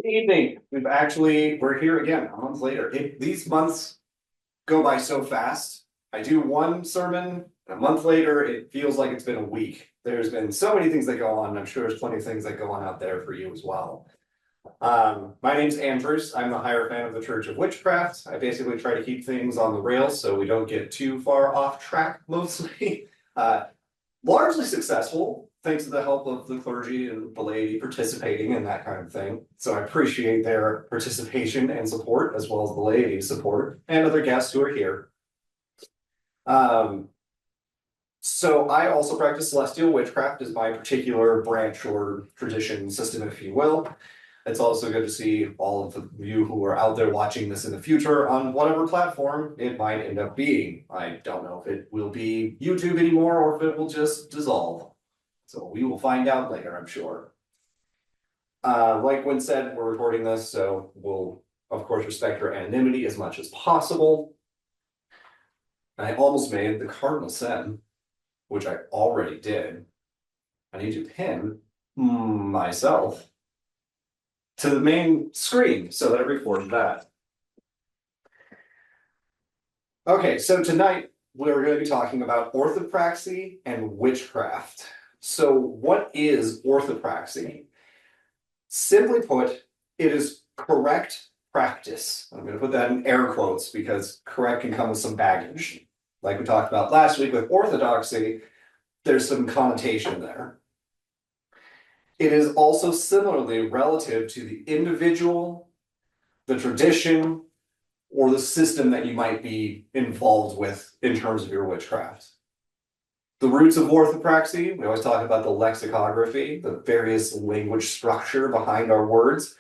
Evening. We're here again a month later. These months go by so fast. I do one sermon, and a month later, it feels like it's been a week. There's been so many things that go on, and I'm sure there's plenty of things that go on out there for you as well. My name's Andrews. I'm the higher fan of the Church of Witchcraft. I basically try to keep things on the rails so we don't get too far off track, mostly. Largely successful, thanks to the help of the clergy and the laity participating in that kind of thing. So I appreciate their participation and support, as well as the laity's support, and other guests who are here. So I also practice celestial witchcraft as my particular branch or tradition system, if you will. It's also good to see all of you who are out there watching this in the future on whatever platform it might end up being. I don't know if it will be YouTube anymore or if it will just dissolve. So we will find out later, I'm sure. Like Gwen said, we're recording this, so we'll, of course, respect your anonymity as much as possible. I almost made the cardinal sin, which I already did. I need to pin myself to the main screen so that I record that. Okay, so tonight we're going to be talking about orthopraxy and witchcraft. So what is orthopraxy? Simply put, it is correct practice. I'm going to put that in air quotes because correct can come with some baggage. Like we talked about last week with orthodoxy, there's some connotation there. It is also similarly relative to the individual, the tradition, or the system that you might be involved with in terms of your witchcraft. The roots of orthopraxy, we always talk about the lexicography, the various language structure behind our words.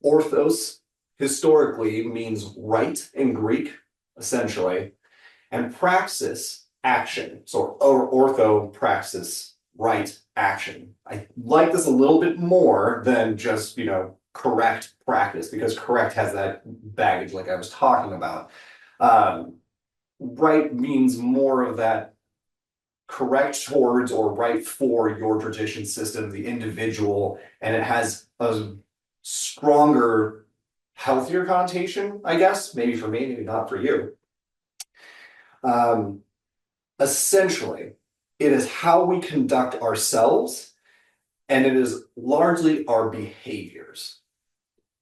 Orthos historically means right in Greek, essentially, and praxis, action. So orthopraxis, right action. I like this a little bit more than just, correct practice, because correct has that baggage like I was talking about. Right means more of that correct towards or right for your tradition system, the individual, and it has a stronger, healthier connotation, I guess. Maybe for me, maybe not for you. Essentially, it is how we conduct ourselves, and it is largely our behaviors.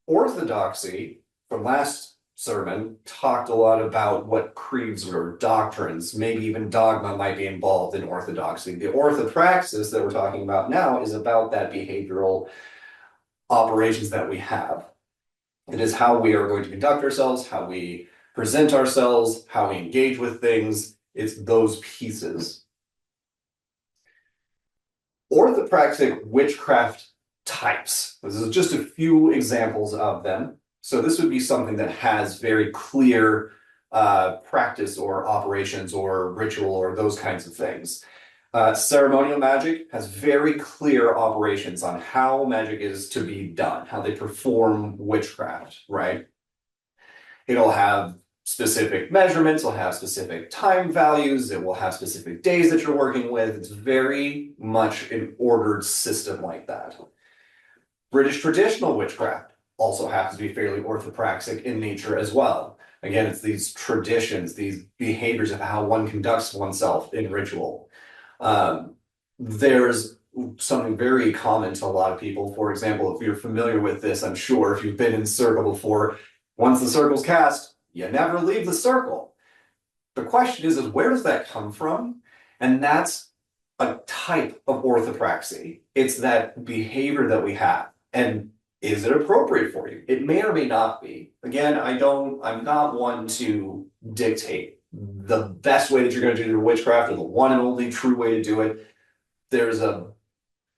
Orthodoxy, from last sermon, talked a lot about what creeds or doctrines, maybe even dogma might be involved in orthodoxy. The orthopraxis that we're talking about now is about that behavioral operations that we have. It is how we are going to conduct ourselves, how we present ourselves, how we engage with things. It's those pieces. Orthopraxic witchcraft types. This is just a few examples of them. So this would be something that has very clear practice or operations or ritual or those kinds of things. Ceremonial magic has very clear operations on how magic is to be done, how they perform witchcraft, right? It'll have specific measurements, it'll have specific time values, it will have specific days that you're working with. It's very much an ordered system like that. British traditional witchcraft also happens to be fairly orthopraxic in nature as well. Again, it's these traditions, these behaviors of how one conducts oneself in ritual. There's something very common to a lot of people. For example, if you're familiar with this, I'm sure if you've been in circle before, once the circle's cast, you never leave the circle. The question is where does that come from? And that's a type of orthopraxy. It's that behavior that we have. And is it appropriate for you? It may or may not be. Again, I'm not one to dictate the best way that you're going to do your witchcraft or the one and only true way to do it.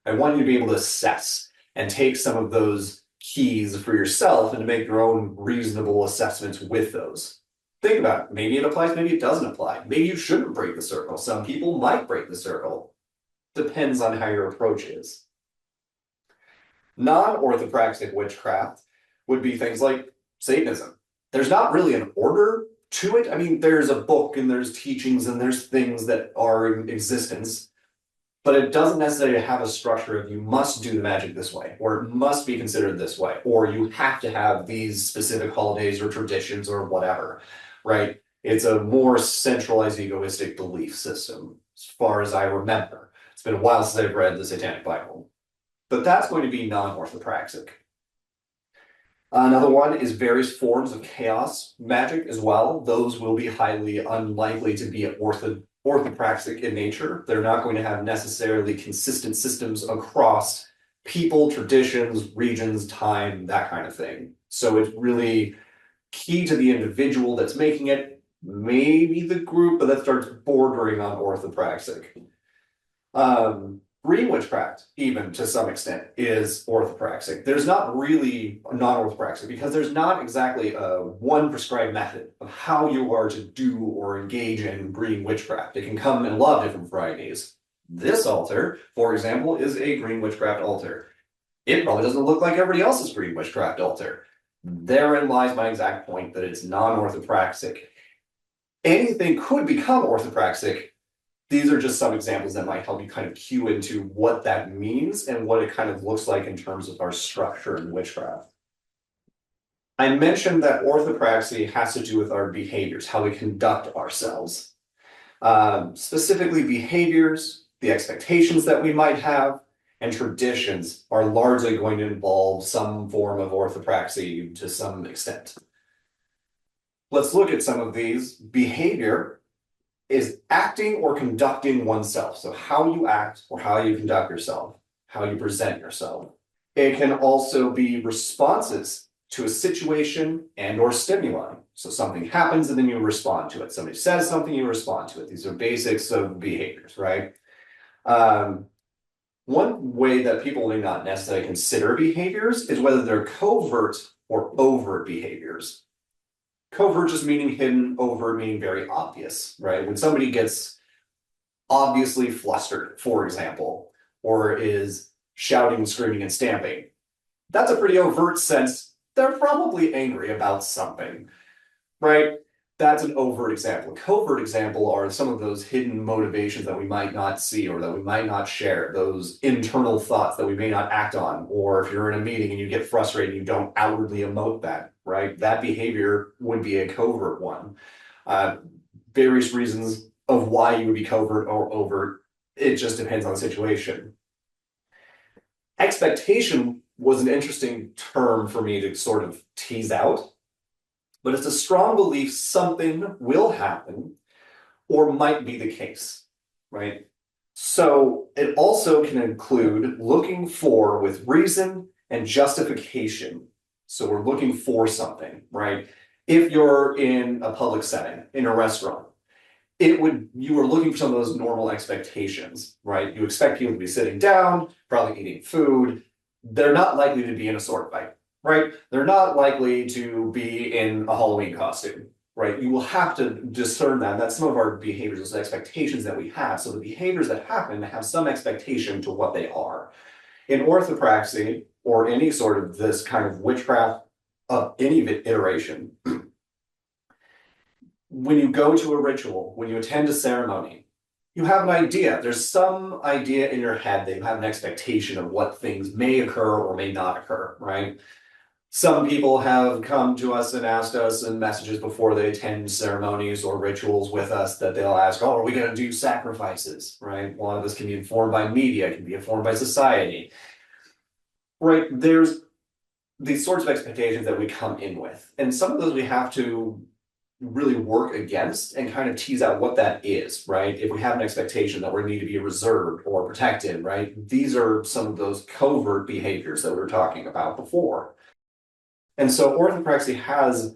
I want you to be able to assess and take some of those keys for yourself and to make your own reasonable assessments with those. Think about it. Maybe it applies, maybe it doesn't apply. Maybe you shouldn't break the circle. Some people might break the circle. Depends on how your approach is. Non-orthopraxic witchcraft would be things like Satanism. There's not really an order to it. I mean, there's a book and there's teachings and there's things that are in existence. but it doesn't necessarily have a structure of you must do the magic this way, or it must be considered this way, or you have to have these specific holidays or traditions or whatever, right? It's a more centralized egoistic belief system, as far as I remember. It's been a while since I've read the Satanic Bible, but that's going to be non-orthopraxic. Another one is various forms of chaos magic as well. Those will be highly unlikely to be orthopraxic in nature. They're not going to have necessarily consistent systems across people, traditions, regions, time, that kind of thing. So it's really key to the individual that's making it, maybe the group, but that starts bordering on orthopraxic. Green witchcraft, even to some extent, is orthopraxic. There's not really non-orthopraxic because there's not exactly a one prescribed method of how you are to do or engage in green witchcraft. It can come in a lot of different varieties. This altar, for example, is a green witchcraft altar. It probably doesn't look like everybody else's green witchcraft altar. Therein lies my exact point that it's non-orthopraxic. Anything could become orthopraxic. These are just some examples that might help you kind of cue into what that means and what it kind of looks like in terms of our structure in witchcraft. I mentioned that orthopraxy has to do with our behaviors, how we conduct ourselves. Specifically, behaviors, the expectations that we might have, and traditions are largely going to involve some form of orthopraxy to some extent. Let's look at some of these. Behavior is acting or conducting oneself. So how you act or how you conduct yourself, how you present yourself. It can also be responses to a situation and or stimuli. So something happens and then you respond to it. Somebody says something, you respond to it. These are basics of behaviors, right? One way that people may not necessarily consider behaviors is whether they're covert or overt behaviors. Covert just meaning hidden, overt meaning very obvious, right? When somebody gets obviously flustered, for example, or is shouting, screaming, and stamping, that's a pretty overt sense. They're probably angry about something, right? That's an overt example. A covert example are some of those hidden motivations that we might not see or that we might not share, those internal thoughts that we may not act on, or if you're in a meeting and you get frustrated, you don't outwardly emote that, right? That behavior would be a covert one. Various reasons of why you would be covert or overt, it just depends on the situation. Expectation was an interesting term for me to sort of tease out. But it's a strong belief something will happen or might be the case, right? So it also can include looking for with reason and justification. So we're looking for something, right? If you're in a public setting, in a restaurant, you are looking for some of those normal expectations, right? You expect people to be sitting down, probably eating food. They're not likely to be in a sword fight. Right? They're not likely to be in a Halloween costume, right? You will have to discern that. That's some of our behaviors, those expectations that we have. So the behaviors that happen have some expectation to what they are. In orthopraxy, or any sort of this kind of witchcraft of any iteration, when you go to a ritual, when you attend a ceremony, you have an idea. There's some idea in your head that you have an expectation of what things may occur or may not occur, right? Some people have come to us and asked us in messages before they attend ceremonies or rituals with us that they'll ask, oh, are we going to do sacrifices, right? A lot of this can be informed by media, it can be informed by society, right? There's these sorts of expectations that we come in with. And some of those we have to really work against and kind of tease out what that is, right? If we have an expectation that we need to be reserved or protected, right? These are some of those covert behaviors that we were talking about before. And so orthopraxy has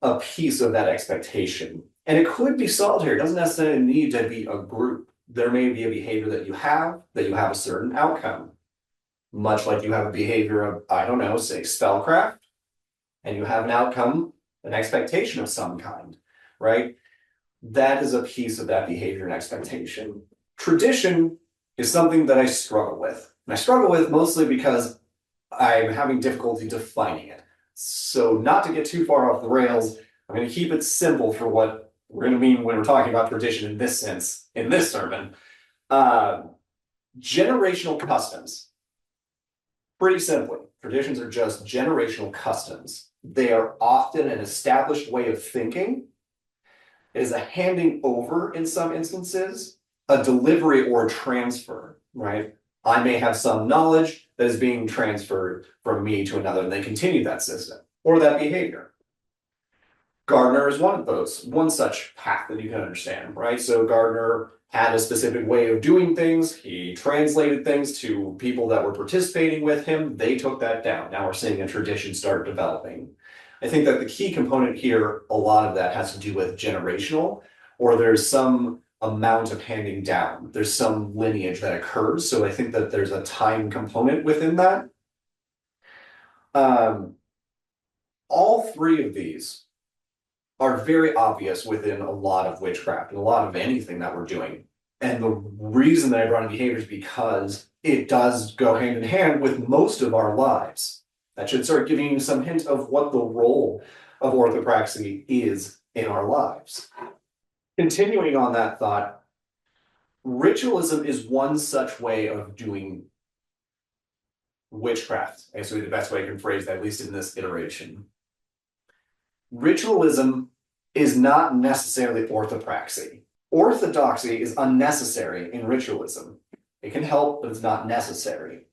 a piece of that expectation. And it could be solitary. It doesn't necessarily need to be a group. There may be a behavior that you have a certain outcome. Much like you have a behavior of, I don't know, say spellcraft, and you have an outcome, an expectation of some kind, right? That is a piece of that behavior and expectation. Tradition is something that I struggle with. And I struggle with mostly because I'm having difficulty defining it. So not to get too far off the rails, I'm going to keep it simple for what we're going to mean when we're talking about tradition in this sense, in this sermon. Generational customs. Pretty simply, traditions are just generational customs. They are often an established way of thinking. It is a handing over in some instances, a delivery or a transfer, right? I may have some knowledge that is being transferred from me to another, and they continue that system or that behavior. Gardner is one such path that you can understand, right? So Gardner had a specific way of doing things. He translated things to people that were participating with him. They took that down. Now we're seeing a tradition start developing. I think that the key component here, a lot of that has to do with generational, or there's some amount of handing down. There's some lineage that occurs. So I think that there's a time component within that. All three of these are very obvious within a lot of witchcraft and a lot of anything that we're doing. And the reason that I brought in behavior is because it does go hand in hand with most of our lives. That should start giving you some hint of what the role of orthopraxy is in our lives. Continuing on that thought, ritualism is one such way of doing witchcraft. I guess would be the best way I can phrase that, at least in this iteration. Ritualism is not necessarily orthopraxy. Orthodoxy is unnecessary in ritualism. It can help, but it's not necessary.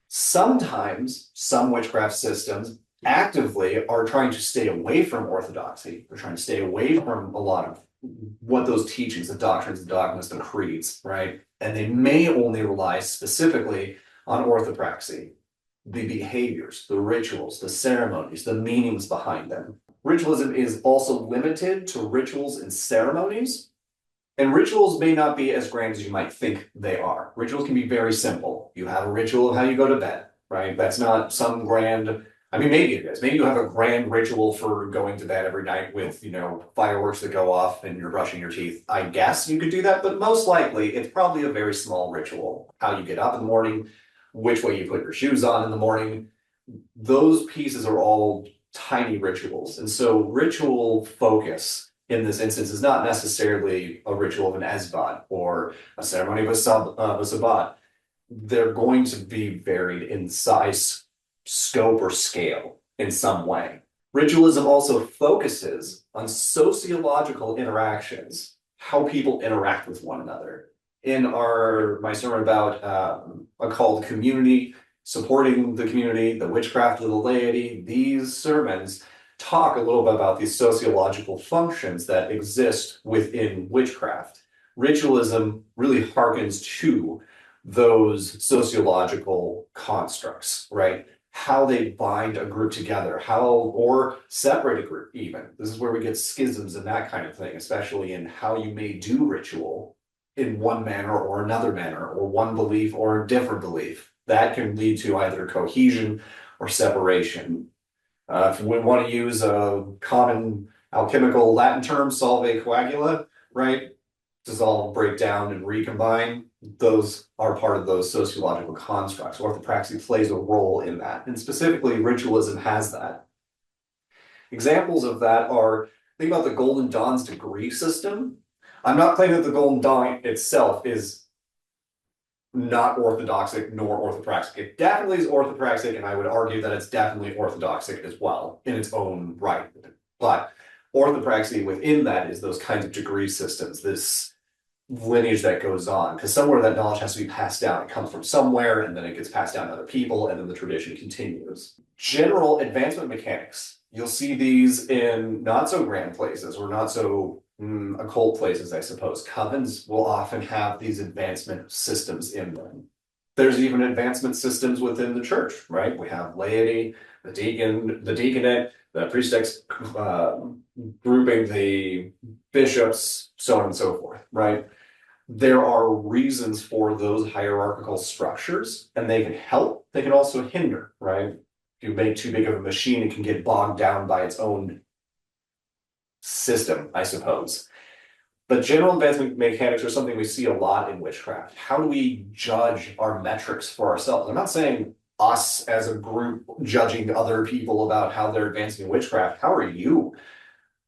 Sometimes some witchcraft systems actively are trying to stay away from orthodoxy. They're trying to stay away from a lot of what those teachings, the doctrines, the dogmas, the creeds, right? And they may only rely specifically on orthopraxy, the behaviors, the rituals, the ceremonies, the meanings behind them. Ritualism is also limited to rituals and ceremonies, and rituals may not be as grand as you might think they are. Rituals can be very simple. You have a ritual of how you go to bed, right? That's not some grand, I mean, maybe it is. Maybe you have a grand ritual for going to bed every night with, fireworks that go off and you're brushing your teeth. I guess you could do that, but most likely it's probably a very small ritual. How you get up in the morning, which way you put your shoes on in the morning. Those pieces are all tiny rituals. And so ritual focus in this instance is not necessarily a ritual of an esbat or a ceremony of a sabbat. They're going to be varied in size, scope, or scale in some way. Ritualism also focuses on sociological interactions, how people interact with one another. In my sermon about a called community, supporting the community, the witchcraft of the laity, these sermons talk a little bit about these sociological functions that exist within witchcraft. Ritualism really harkens to those sociological constructs, right? How they bind a group together, or separate a group even. This is where we get schisms and that kind of thing, especially in how you may do ritual in one manner or another manner, or one belief or a different belief. That can lead to either cohesion or separation. If we want to use a common alchemical Latin term, solve coagula, right? Dissolve, break down, and recombine. Those are part of those sociological constructs. Orthopraxy plays a role in that, and specifically ritualism has that. Examples of that are, think about the Golden Dawn's degree system. I'm not claiming that the Golden Dawn itself is not orthodoxic nor orthopraxic. It definitely is orthopraxic, and I would argue that it's definitely orthodoxic as well in its own right. But orthopraxy within that is those kinds of degree systems, this lineage that goes on, because somewhere that knowledge has to be passed down. It comes from somewhere, and then it gets passed down to other people, and then the tradition continues. General advancement mechanics. You'll see these in not so grand places, or not so occult places, I suppose. Covens will often have these advancement systems in them. There's even advancement systems within the church, right? We have laity, the deacon, the deaconate, the priestess grouping, the bishops, so on and so forth, right? There are reasons for those hierarchical structures, and they can help. They can also hinder, right? If you make too big of a machine, it can get bogged down by its own system, I suppose. But general advancement mechanics are something we see a lot in witchcraft. How do we judge our metrics for ourselves? I'm not saying us as a group judging other people about how they're advancing in witchcraft. How are you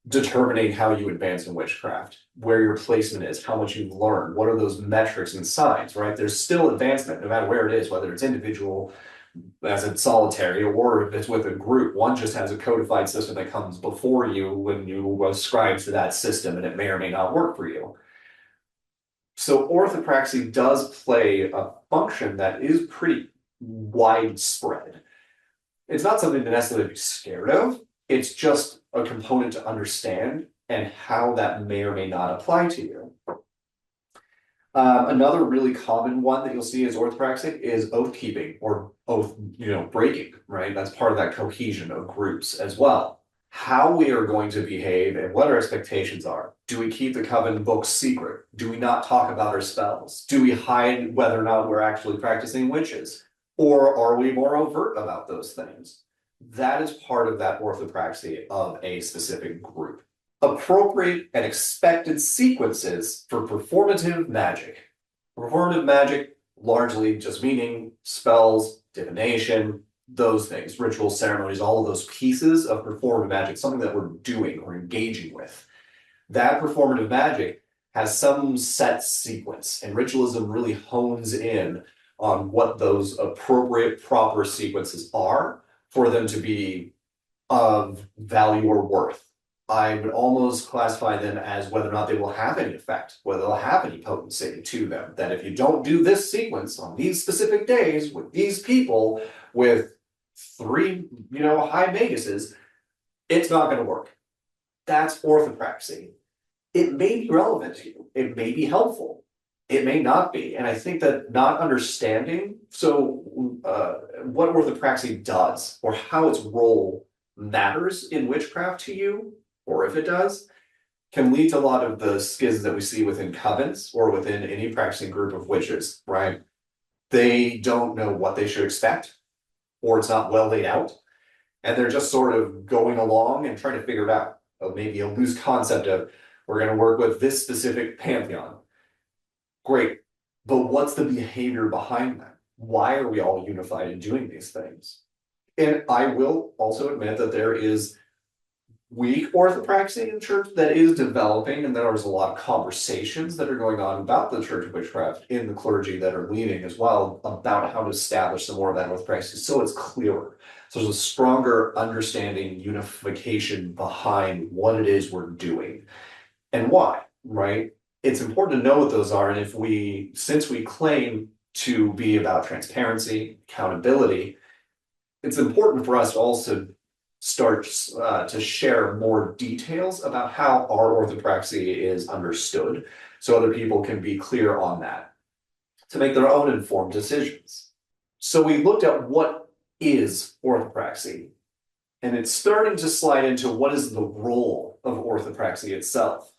determining how you advance in witchcraft, where your placement is, how much you've learned, what are those metrics and signs, right? There's still advancement no matter where it is, whether it's individual, as in solitary, or if it's with a group. One just has a codified system that comes before you when you ascribe to that system, and it may or may not work for you. So orthopraxy does play a function that is pretty widespread. It's not something to necessarily be scared of. It's just a component to understand and how that may or may not apply to you. Another really common one that you'll see as orthopraxy is oath keeping or oath, breaking, right? That's part of that cohesion of groups as well. How we are going to behave and what our expectations are. Do we keep the coven books secret? Do we not talk about our spells? Do we hide whether or not we're actually practicing witches? Or are we more overt about those things? That is part of that orthopraxy of a specific group. Appropriate and expected sequences for performative magic. Performative magic, largely just meaning spells, divination, those things, ritual ceremonies, all of those pieces of performative magic, something that we're doing or engaging with. That performative magic has some set sequence, and ritualism really hones in on what those appropriate, proper sequences are for them to be of value or worth. I would almost classify them as whether or not they will have any effect, whether they'll have any potency to them. That if you don't do this sequence on these specific days with these people with 3, high maguses, it's not going to work. That's orthopraxy. It may be relevant to you. It may be helpful. It may not be. And I think that not understanding, what orthopraxy does or how its role matters in witchcraft to you, or if it does, can lead to a lot of the schisms that we see within covens or within any practicing group of witches, right? They don't know what they should expect, or it's not well laid out, and they're just sort of going along and trying to figure it out. Maybe a loose concept of, we're going to work with this specific pantheon. Great, but what's the behavior behind that? Why are we all unified in doing these things? And I will also admit that there is weak orthopraxy in church that is developing, and there's a lot of conversations that are going on about the Church of Witchcraft in the clergy that are leading as well about how to establish some more of that orthopraxy so it's clearer. So there's a stronger understanding, unification behind what it is we're doing and why, right? It's important to know what those are, and since we claim to be about transparency, accountability, it's important for us to also start to share more details about how our orthopraxy is understood so other people can be clear on that to make their own informed decisions. So we looked at what is orthopraxy, and it's starting to slide into what is the role of orthopraxy itself.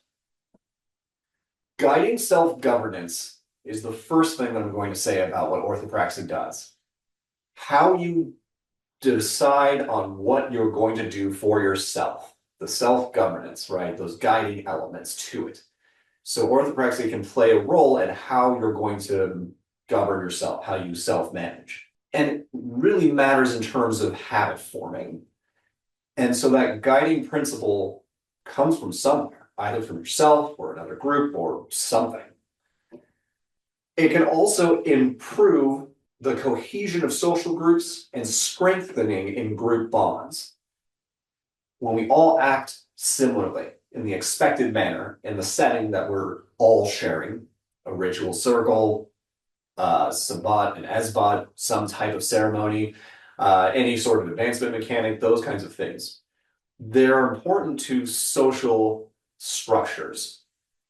Guiding self-governance is the first thing that I'm going to say about what orthopraxy does. How you decide on what you're going to do for yourself, the self-governance, right? Those guiding elements to it. So orthopraxy can play a role in how you're going to govern yourself, how you self-manage. And it really matters in terms of habit forming. And so that guiding principle comes from somewhere, either from yourself or another group or something. It can also improve the cohesion of social groups and strengthening in group bonds. When we all act similarly in the expected manner in the setting that we're all sharing, a ritual circle, sabbat and esbat, some type of ceremony, any sort of advancement mechanic, those kinds of things. They're important to social structures.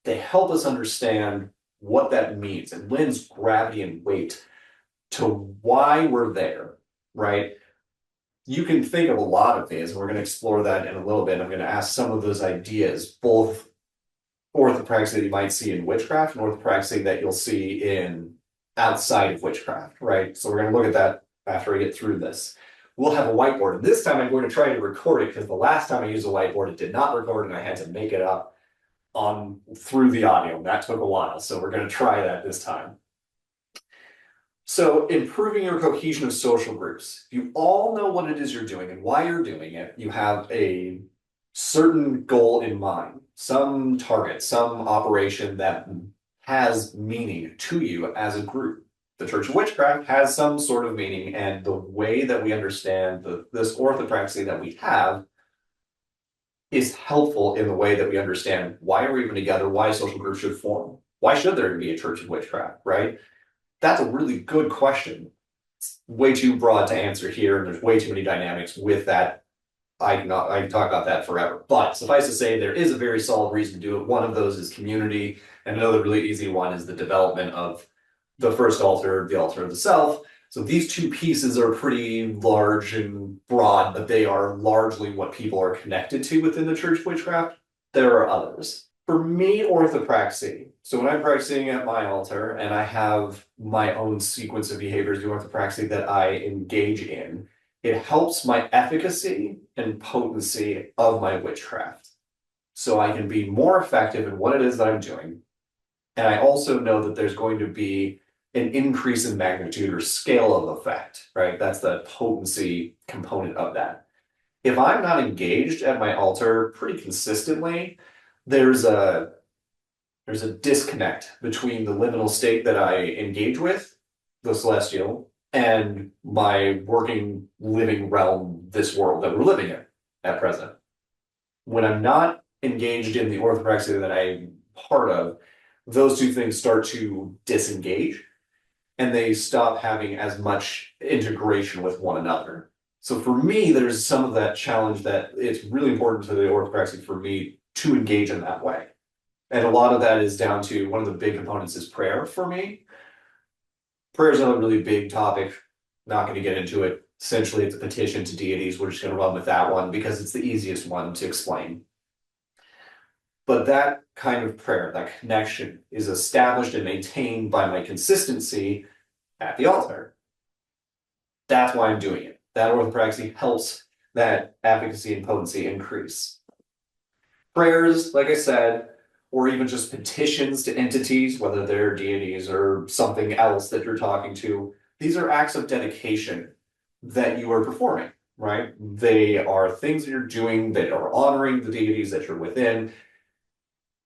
They help us understand what that means and lends gravity and weight to why we're there, right? You can think of a lot of these, and we're going to explore that in a little bit. I'm going to ask some of those ideas, both orthopraxy that you might see in witchcraft and orthopraxy that you'll see in outside of witchcraft, right? So we're going to look at that after I get through this. We'll have a whiteboard, and this time I'm going to try to record it because the last time I used a whiteboard, it did not record, and I had to make it up through the audio, and that took a while. So we're going to try that this time. So improving your cohesion of social groups. If you all know what it is you're doing and why you're doing it, you have a certain goal in mind, some target, some operation that has meaning to you as a group. The Church of Witchcraft has some sort of meaning, and the way that we understand this orthopraxy that we have is helpful in the way that we understand why are we even together, why social groups should form, why should there be a Church of Witchcraft, right? That's a really good question. It's way too broad to answer here, and there's way too many dynamics with that. I can talk about that forever. But suffice to say, there is a very solid reason to do it. One of those is community, and another really easy one is the development of the first altar, the altar of the self. So these two pieces are pretty large and broad, but they are largely what people are connected to within the Church of Witchcraft. There are others. For me, orthopraxy. So when I'm practicing at my altar and I have my own sequence of behaviors, the orthopraxy that I engage in, it helps my efficacy and potency of my witchcraft. So I can be more effective in what it is that I'm doing. And I also know that there's going to be an increase in magnitude or scale of effect, right? That's the potency component of that. If I'm not engaged at my altar pretty consistently, there's a disconnect between the liminal state that I engage with, the celestial, and my working, living realm, this world that we're living in at present. When I'm not engaged in the orthopraxy that I'm part of, those two things start to disengage and they stop having as much integration with one another. So for me, there's some of that challenge that it's really important to the orthopraxy for me to engage in that way. And a lot of that is down to one of the big components is prayer for me. Prayer is another really big topic. Not going to get into it. Essentially, it's a petition to deities. We're just going to run with that one because it's the easiest one to explain. But that kind of prayer, that connection, is established and maintained by my consistency at the altar. That's why I'm doing it. That orthopraxy helps that efficacy and potency increase. Prayers, like I said, or even just petitions to entities, whether they're deities or something else that you're talking to, these are acts of dedication that you are performing, right? They are things that you're doing that are honoring the deities that you're within.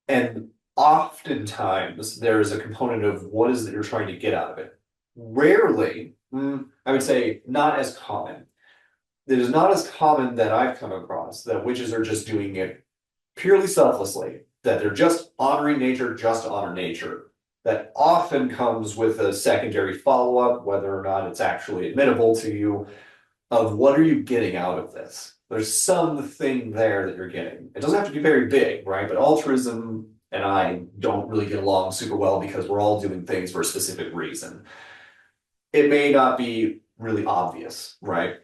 And oftentimes there's a component of what is it you're trying to get out of it. Rarely, I would say not as common. It is not as common that I've come across that witches are just doing it purely selflessly, that they're just honoring nature, just to honor nature. That often comes with a secondary follow-up, whether or not it's actually admittable to you, of what are you getting out of this? There's something there that you're getting. It doesn't have to be very big, right? But altruism and I don't really get along super well because we're all doing things for a specific reason. It may not be really obvious, right?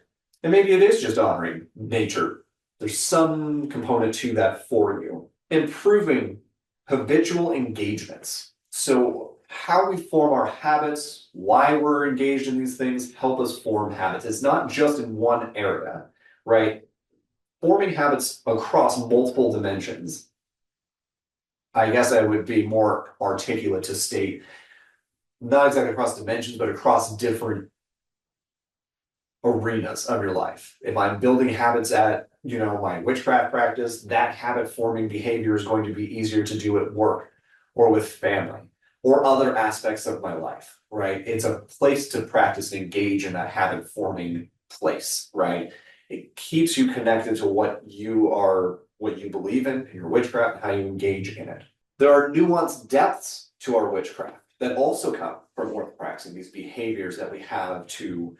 And maybe it is just honoring nature. There's some component to that for you. Improving habitual engagements. So how we form our habits, why we're engaged in these things, help us form habits. It's not just in one area, right? Forming habits across multiple dimensions. I guess I would be more articulate to state, not exactly across dimensions, but across different arenas of your life. If I'm building habits at, my witchcraft practice, that habit forming behavior is going to be easier to do at work or with family or other aspects of my life, right? It's a place to practice and engage in that habit forming place, right? It keeps you connected to what you believe in your witchcraft, and how you engage in it. There are nuanced depths to our witchcraft that also come from orthopraxy, these behaviors that we have to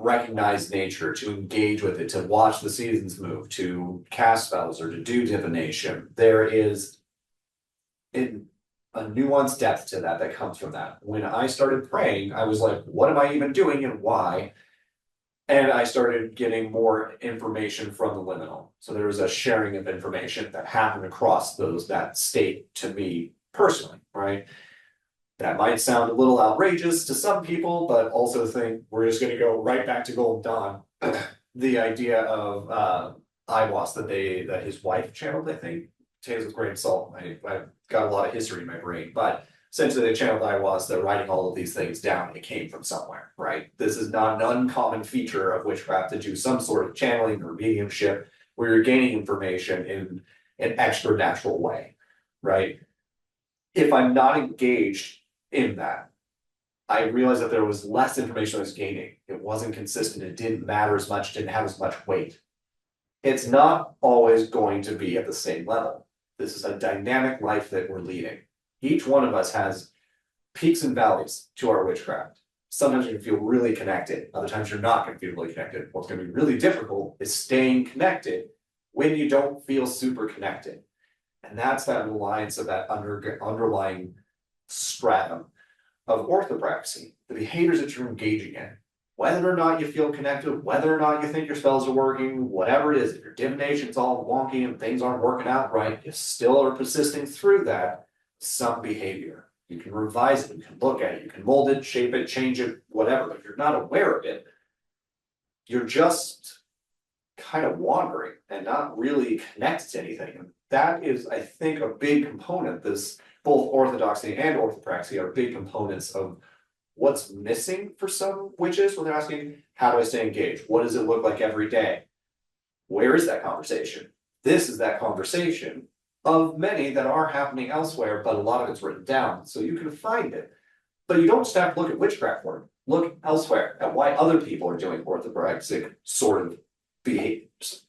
recognize nature, to engage with it, to watch the seasons move, to cast spells, or to do divination. There is a nuanced depth to that comes from that. When I started praying, I was like, what am I even doing and why? And I started getting more information from the liminal. So there was a sharing of information that happened across that state to me personally, right? That might sound a little outrageous to some people, but also think we're just going to go right back to Golden Dawn. The idea of Iwas that his wife channeled, I think. Potatoes with grain of salt. I've got a lot of history in my brain, but essentially they channeled Iwas. They're writing all of these things down, and it came from somewhere, right? This is not an uncommon feature of witchcraft to do some sort of channeling or mediumship where you're gaining information in an extra natural way, right? If I'm not engaged in that, I realized that there was less information I was gaining. It wasn't consistent. It didn't matter as much, didn't have as much weight. It's not always going to be at the same level. This is a dynamic life that we're leading. Each one of us has peaks and valleys to our witchcraft. Sometimes you can feel really connected. Other times you're not going to feel really connected. What's going to be really difficult is staying connected when you don't feel super connected. And that's that reliance of that underlying stratum of orthopraxy, the behaviors that you're engaging in. Whether or not you feel connected, whether or not you think your spells are working, whatever it is, if your divination's all wonky and things aren't working out right, you still are persisting through that, some behavior. You can revise it, you can look at it, you can mold it, shape it, change it, whatever. But if you're not aware of it, you're just kind of wandering and not really connected to anything. And that is, I think, a big component. This both orthodoxy and orthopraxy are big components of what's missing for some witches when they're asking, how do I stay engaged? What does it look like every day? Where is that conversation? This is that conversation of many that are happening elsewhere, but a lot of it's written down, so you can find it. But you don't just have to look at witchcraft for it. Look elsewhere at why other people are doing orthopraxic sort of behaviors.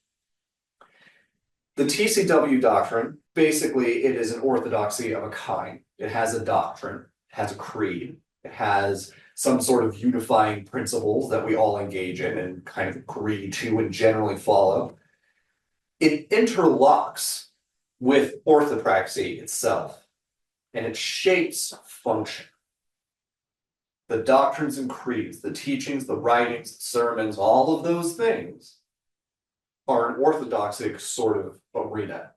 The TCW doctrine, basically, it is an orthodoxy of a kind. It has a doctrine, it has a creed, it has some sort of unifying principles that we all engage in and kind of agree to and generally follow. It interlocks with orthopraxy itself, and it shapes function. The doctrines and creeds, the teachings, the writings, the sermons, all of those things are an orthodoxic sort of arena.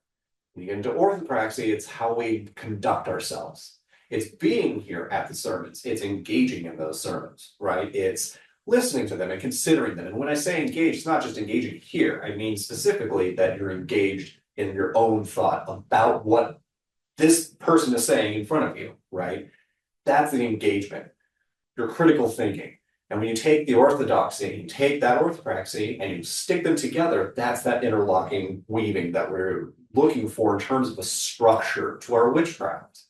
When you get into orthopraxy, it's how we conduct ourselves. It's being here at the sermons. It's engaging in those sermons, right? It's listening to them and considering them. And when I say engage, it's not just engaging here. I mean specifically that you're engaged in your own thought about what this person is saying in front of you, right? That's the engagement, your critical thinking. And when you take the orthodoxy, you take that orthopraxy and you stick them together, that's that interlocking weaving that we're looking for in terms of a structure to our witchcraft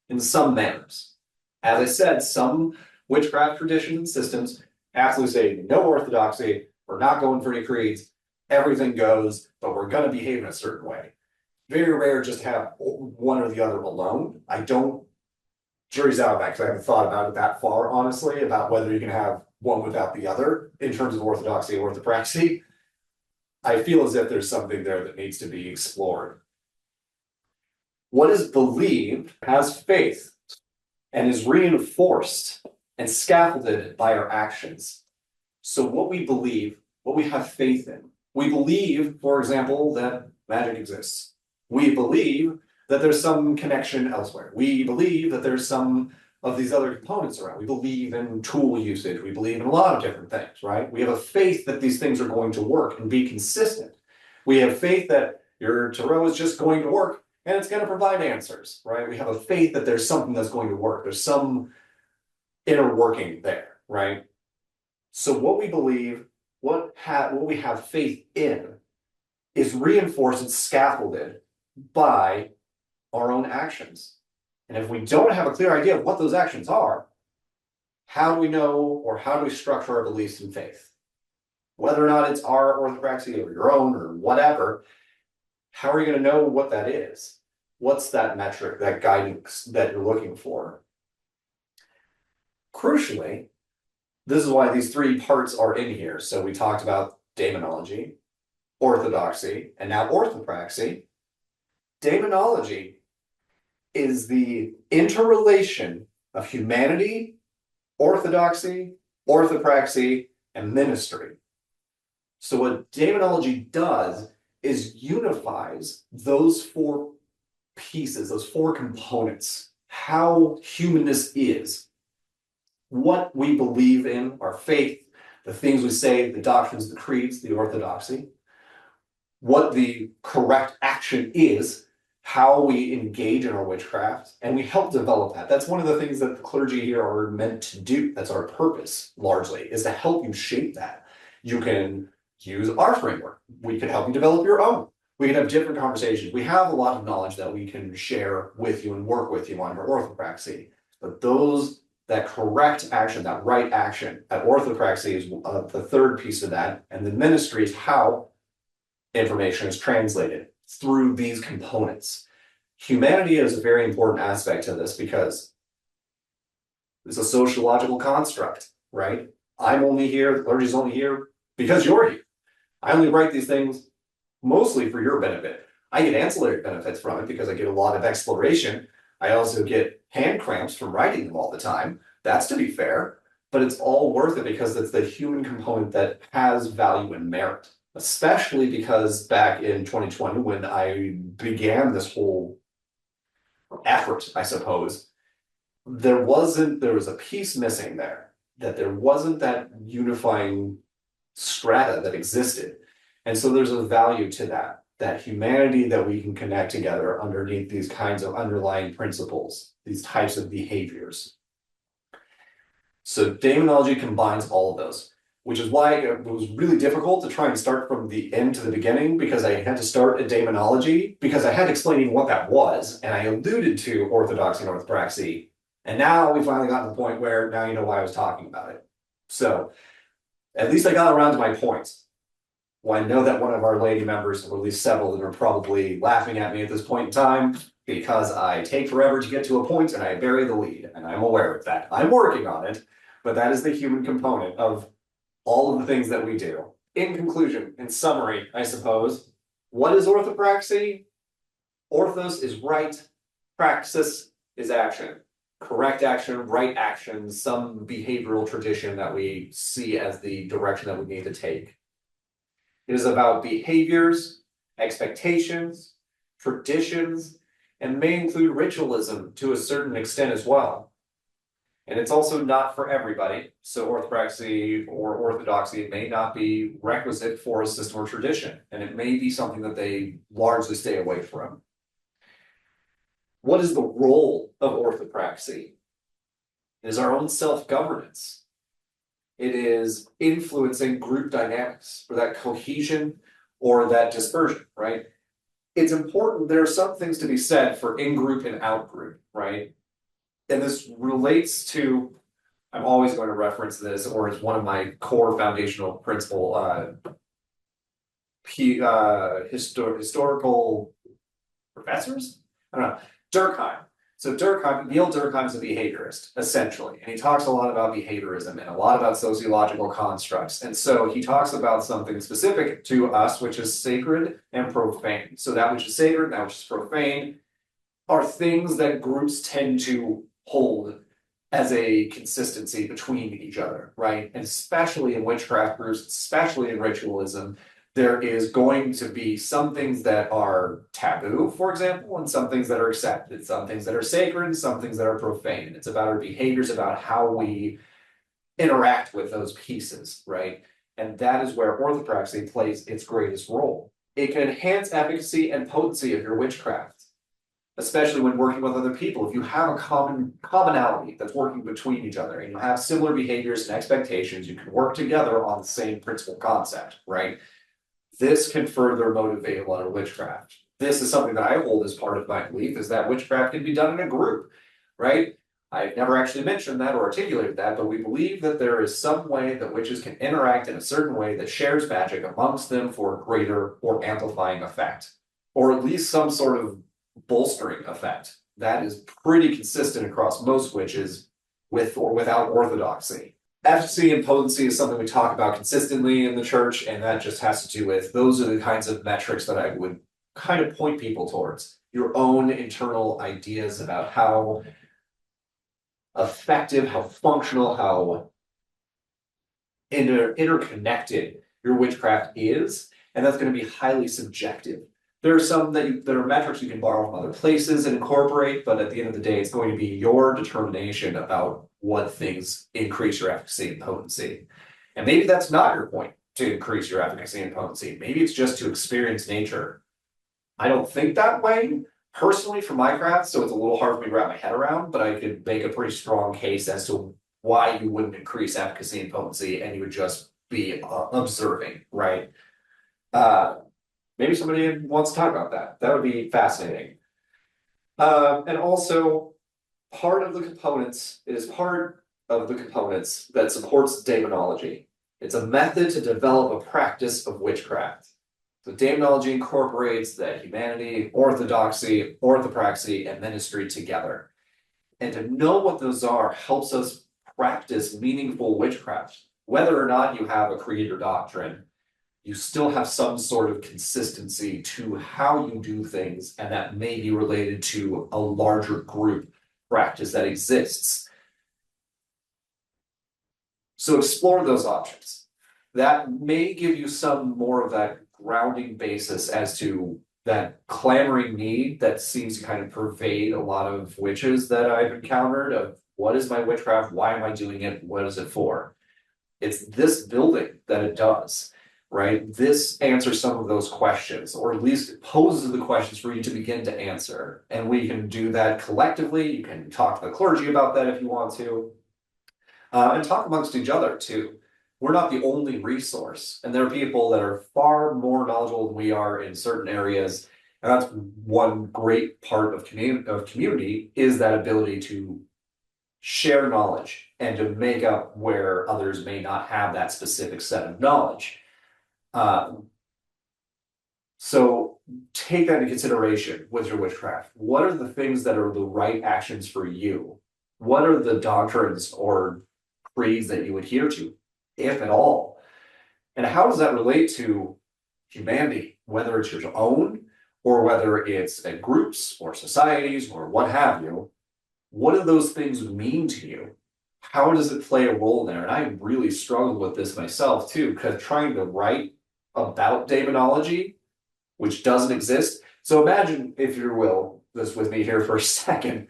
in some manners. As I said, some witchcraft traditions and systems absolutely say no orthodoxy, we're not going for any creeds, everything goes, but we're going to behave in a certain way. Very rare just to have one or the other alone. Jury's out of that because I haven't thought about it that far, honestly, about whether you can have one without the other in terms of orthodoxy and orthopraxy. I feel as if there's something there that needs to be explored. What is believed has faith and is reinforced and scaffolded by our actions. So what we believe, what we have faith in, we believe, for example, that magic exists. We believe that there's some connection elsewhere. We believe that there's some of these other components around. We believe in tool usage. We believe in a lot of different things, right? We have a faith that these things are going to work and be consistent. We have faith that your tarot is just going to work and it's going to provide answers, right? We have a faith that there's something that's going to work. There's some inner working there, right? So what we believe, what we have faith in is reinforced and scaffolded by our own actions. And if we don't have a clear idea of what those actions are, how do we know or how do we structure our beliefs and faith? Whether or not it's our orthopraxy or your own or whatever, how are you going to know what that is? What's that metric, that guidance that you're looking for? Crucially, this is why these three parts are in here. So we talked about demonology, orthodoxy, and now orthopraxy. Demonology is the interrelation of humanity, orthodoxy, orthopraxy, and ministry. So what demonology does is unifies those four pieces, those four components, how humanness is, what we believe in, our faith, the things we say, the doctrines, the creeds, the orthodoxy, what the correct action is, how we engage in our witchcraft, and we help develop that. That's one of the things that the clergy here are meant to do. That's our purpose, largely, is to help you shape that. You can use our framework. We could help you develop your own. We can have different conversations. We have a lot of knowledge that we can share with you and work with you on your orthopraxy. But that correct action, that right action, that orthopraxy is the third piece of that. And the ministry is how information is translated through these components. Humanity is a very important aspect to this because it's a sociological construct, right? I'm only here, the clergy's only here because you're here. I only write these things mostly for your benefit. I get ancillary benefits from it because I get a lot of exploration. I also get hand cramps from writing them all the time. That's to be fair, but it's all worth it because it's the human component that has value and merit, especially because back in 2020, when I began this whole effort, I suppose, there was a piece missing there, that there wasn't that unifying strata that existed. And so there's a value to that humanity that we can connect together underneath these kinds of underlying principles, these types of behaviors. So daemonology combines all of those, which is why it was really difficult to try and start from the end to the beginning, because I had to start at daemonology because I had to explain even what that was, and I alluded to orthodoxy and orthopraxy, and now we finally got to the point where now you know why I was talking about it. So at least I got around to my points. Well, I know that one of our lady members, or at least several of them, are probably laughing at me at this point in time because I take forever to get to a point and I bury the lead, and I'm aware of that. I'm working on it, but that is the human component of all of the things that we do. In conclusion, in summary, I suppose, what is orthopraxy? Orthos is right, praxis is action. Correct action, right action, some behavioral tradition that we see as the direction that we need to take. It is about behaviors, expectations, traditions, and may include ritualism to a certain extent as well. And it's also not for everybody. So orthopraxy or orthodoxy may not be requisite for a system or tradition, and it may be something that they largely stay away from. What is the role of orthopraxy? It is our own self-governance. It is influencing group dynamics for that cohesion or that dispersion, right? It's important. There are some things to be said for in-group and out-group, right? And this relates to, I'm always going to reference this, or it's one of my core foundational principle, historical professors? I don't know. Durkheim. So Neil Durkheim is a behaviorist, essentially, and he talks a lot about behaviorism and a lot about sociological constructs. And so he talks about something specific to us, which is sacred and profane. So that which is sacred and that which is profane are things that groups tend to hold as a consistency between each other, right? And especially in witchcraft groups, especially in ritualism, there is going to be some things that are taboo, for example, and some things that are accepted, some things that are sacred, and some things that are profane. And it's about our behaviors, about how we interact with those pieces, right? And that is where orthopraxy plays its greatest role. It can enhance efficacy and potency of your witchcraft, especially when working with other people. If you have a commonality that's working between each other, and you have similar behaviors and expectations, you can work together on the same principal concept, right? This can further motivate a lot of witchcraft. This is something that I hold as part of my belief, is that witchcraft can be done in a group, right? I've never actually mentioned that or articulated that, but we believe that there is some way that witches can interact in a certain way that shares magic amongst them for a greater or amplifying effect, or at least some sort of bolstering effect. That is pretty consistent across most witches, with or without orthodoxy. Efficacy and potency is something we talk about consistently in the church, and that just has to do with, those are the kinds of metrics that I would kind of point people towards. Your own internal ideas about how effective, how functional, how interconnected your witchcraft is, and that's going to be highly subjective. There are some that are metrics you can borrow from other places and incorporate, but at the end of the day, it's going to be your determination about what things increase your efficacy and potency. And maybe that's not your point, to increase your efficacy and potency. Maybe it's just to experience nature. I don't think that way personally for my craft, so it's a little hard for me to wrap my head around, but I could make a pretty strong case as to why you wouldn't increase efficacy and potency, and you would just be observing, right? Maybe somebody wants to talk about that. That would be fascinating. And also, part of the components, it is part of the components that supports demonology. It's a method to develop a practice of witchcraft. So demonology incorporates the humanity, orthodoxy, orthopraxy, and ministry together. And to know what those are helps us practice meaningful witchcraft. Whether or not you have a creed or doctrine, you still have some sort of consistency to how you do things, and that may be related to a larger group practice that exists. So explore those options. That may give you some more of that grounding basis as to that clamoring need that seems to kind of pervade a lot of witches that I've encountered of what is my witchcraft? Why am I doing it? What is it for? It's this building that it does, right? This answers some of those questions, or at least it poses the questions for you to begin to answer. And we can do that collectively. You can talk to the clergy about that if you want to, and talk amongst each other too. We're not the only resource, and there are people that are far more knowledgeable than we are in certain areas. And that's one great part of community is that ability to share knowledge and to make up where others may not have that specific set of knowledge. So take that into consideration with your witchcraft. What are the things that are the right actions for you? What are the doctrines or creeds that you adhere to, if at all? And how does that relate to humanity, whether it's your own or whether it's in groups or societies or what have you? What do those things mean to you? How does it play a role there? And I really struggled with this myself too, because trying to write about demonology, which doesn't exist. So imagine, if you will, this with me here for a second.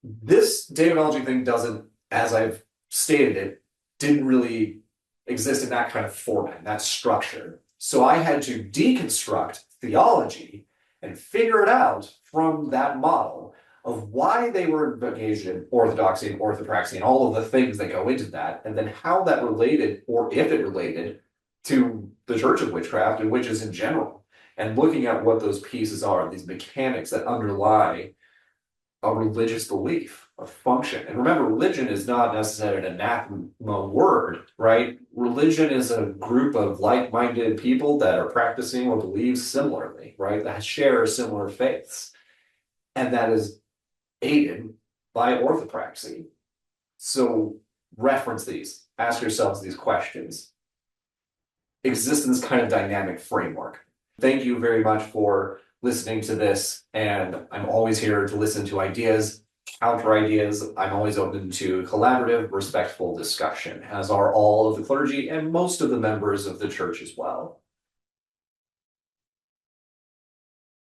This demonology thing doesn't, as I've stated it, didn't really exist in that kind of format, that structure. So I had to deconstruct theology and figure it out from that model of why they were engaged in orthodoxy and orthopraxy and all of the things that go into that, and then how that related, or if it related, to the Church of Witchcraft and witches in general, and looking at what those pieces are, these mechanics that underlie a religious belief, a function. And remember, religion is not necessarily an anathema word, right? Religion is a group of like-minded people that are practicing or believe similarly, right? That share similar faiths. And that is aided by orthopraxy. So reference these, ask yourselves these questions. Exist in this kind of dynamic framework. Thank you very much for listening to this, and I'm always here to listen to ideas, counter ideas. I'm always open to collaborative, respectful discussion, as are all of the clergy and most of the members of the church as well.